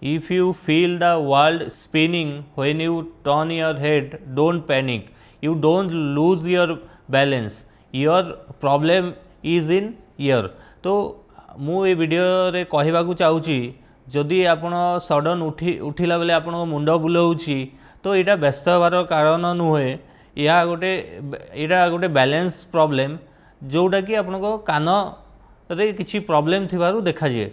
If you feel the world spinning when you turn your head, don't panic. You don't lose your balance. Your problem is in here. तो मु ए video रे कहवा चाहूँगी जदि आपण sudden उठिला बेले आपण मुंड बुलाऊँगी तो यहाँ व्यस्त होवार कारण नुहे या गोटे बैलेंस प्रॉब्लम जोटा कि आपण कान रे किसी प्रॉब्लम थिबारु देखा जाए।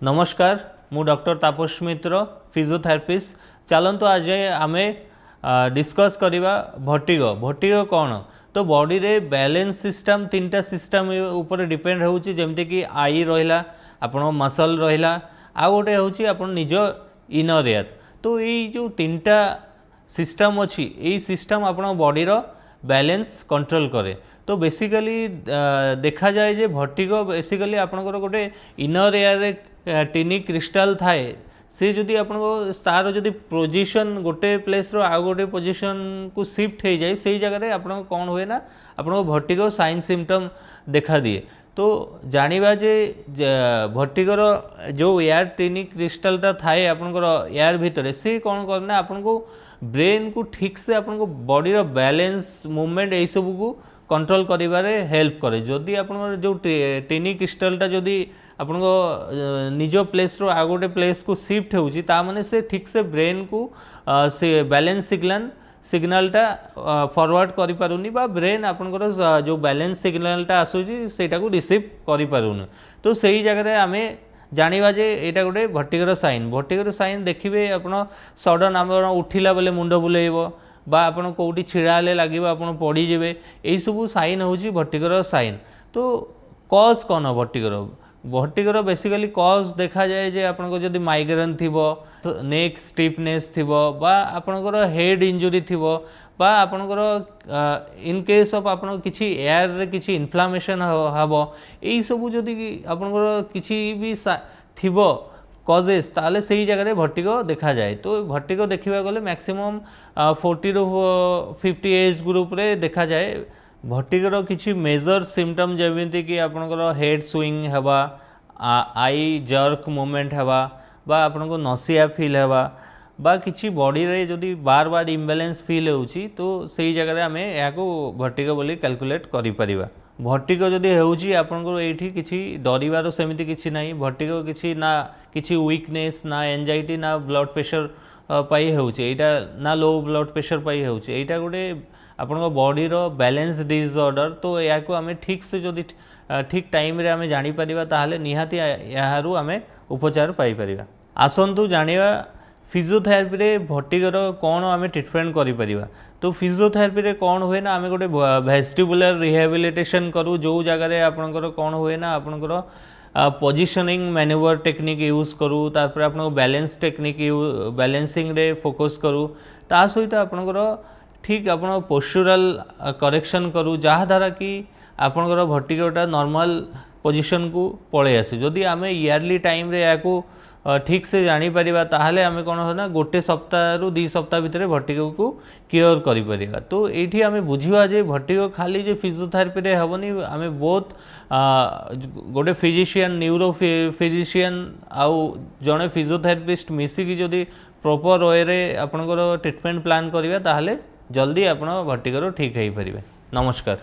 नमस्कार, मु डॉक्टर तापस मित्र, फिजियोथेरापिस्ट। चलतु आज आम डिस्कस करवा भर्टिगो। भर्टिगो कौन? तो बॉडी रे बैलेंस सिस्टम तीनटा सिस्टम ऊपर डिपेंड होउची, जेमती कि आई रहिला, आपण मसल रहिला, आ गोटे होउची आपण निज इनर एयर। तो ये जो तीनटा सिस्टम अच्छी, यही सिस्टम आपण बॉडी रो बैलेंस कंट्रोल करे। तो बेसिकली देखा जाए जे भर्टिगो बेसिकली आपनकर गोटे इनर एयर टिनी क्रिस्टाल थाए, से जदि आपन तार जदि पोजीशन गोटे प्लेस रो आ गोटे पोजीशन को शिफ्ट हो जाए, से जगह आपन कौन हुए ना आपन भर्टिगो साइन सिम्पटम देखा दिए। तो जानिबा जे भर्टिगोर जो एयर टिनी क्रिस्टालटा थाए आपनकर एयर भितर, से कौन करना आपन को ब्रेन को ठीक से आपन को बॉडी रो बैलेंस मूवमेंट यही सब को कंट्रोल करिबारे हेल्प करे। जदि आपन जो टिनी क्रिस्टालटा जदि आपन को निज प्लेस रो आ गोटे प्लेस को शिफ्ट होउची, ता माने से ठीक से ब्रेन को से बैलेंस सिग्नलटा फॉरवर्ड करि पारुनी, बा ब्रेन आपनकर जो बैलेंस सिग्नलटा आसुची सेटा को रिसीव करि पारुनी। तो सही जगह आमे जानिबा जे एटा गोटे भर्टिगोर साइन। भर्टिगोर साइन देखिबे आपण सडन आपण उठिला बेले मुंड बुलेइबो, बा आपण कोउटी छिड़ा ले लागिबो, आपण पड़ी जेबे, एई सब साइन होउची भर्टिगोर साइन। तो कॉज कौन भर्टिगोर? भर्टिगोर बेसिकली कॉज देखा जाए जे आपनको जदि माइग्रेन थिबो, नेक स्टिफनेस थिबो, बा आपनकर हेड इंजुरी थिबो, बा आपनकर इन केस ऑफ आपन किछि एयर रे किछि इन्फ्लामेशन हबो, एई सब जदि आपनकर किछि भी थिबो कॉजेस, ताले सही जगह रे भर्टिगो देखा जाए। तो भर्टिगो देखिबा गले मैक्सिमम 40 टू 50 एज ग्रुप रे देखा जाए। भर्टिगोर किछि मेजर सिम्पटम जेमिति कि आपनकर हेड स्विंग हेबा, आई जर्क मूवमेंट हेबा, बा आपनको नसिया फील हेबा, बा किछि बॉडी रे जदि बार बार इम्बैलेंस फील होउची, तो सही जगह रे आमे याको भर्टिगो बोली कैलकुलेट करि परिबा। भर्टिगो जदि होउची आपनको एठी किछि डरिबार सेमिति किछि नाही। भर्टिगो किछि ना किछि वीकनेस, ना एंजाइटी, ना ब्लड प्रेशर पाई होउची, एटा ना लो ब्लड प्रेशर पाई होउची, एटा गोटे आपन बॉडी रो बैलेंस डिसऑर्डर। तो या को आमे ठीक से जदि ठीक टाइम रे आमे जानि परिबा, ताहाले निहाती याहारु आमे उपचार पाई परिबा। आसंतु जानिबा फिजियोथेरापी रे भर्टिगोर कौन आमे ट्रीटमेंट करि परिबा। तो फिजियोथेरापी रे कौन हुए ना आमे गोटे वेस्टिबुलर रिहैबिलिटेशन करू, जो जगह रे आपनकर कौन हुए ना आपनकर पोजिशनिंग मैन्यूवर टेक्निक यूज करू, तापर आपन बैलेंस टेक्निक बैलेंसिंग रे फोकस करू, ता सहित आपनकर ठीक आपन पोस्चुरल करेक्शन करू, जहाँ द्वारा कि आपनकर भर्टिगोटा नॉर्मल पोजीशन को पळे आसे। जदि आमे ईयरली टाइम रे याको ठीक से जानि परिबा, ताहाले आमे कोन हो ना गोटे सप्ताह रु 2 सप्ताह भितरे भर्टिगो को क्योर करि परिबा। तो एठी आमे बुझिबा जे भर्टिगो खाली जे फिजियोथेरापी रे हबनी, आमे बहुत गोटे फिजिशियन, न्यूरो फिजिशियन आउ जणे फिजियोथेरापिस्ट मिसी कि जदि प्रॉपर वे रे आपनकर ट्रीटमेंट प्लान करिबा, ताहाले जल्दी आपण भर्टिगोर ठीक हो पारे। नमस्कार।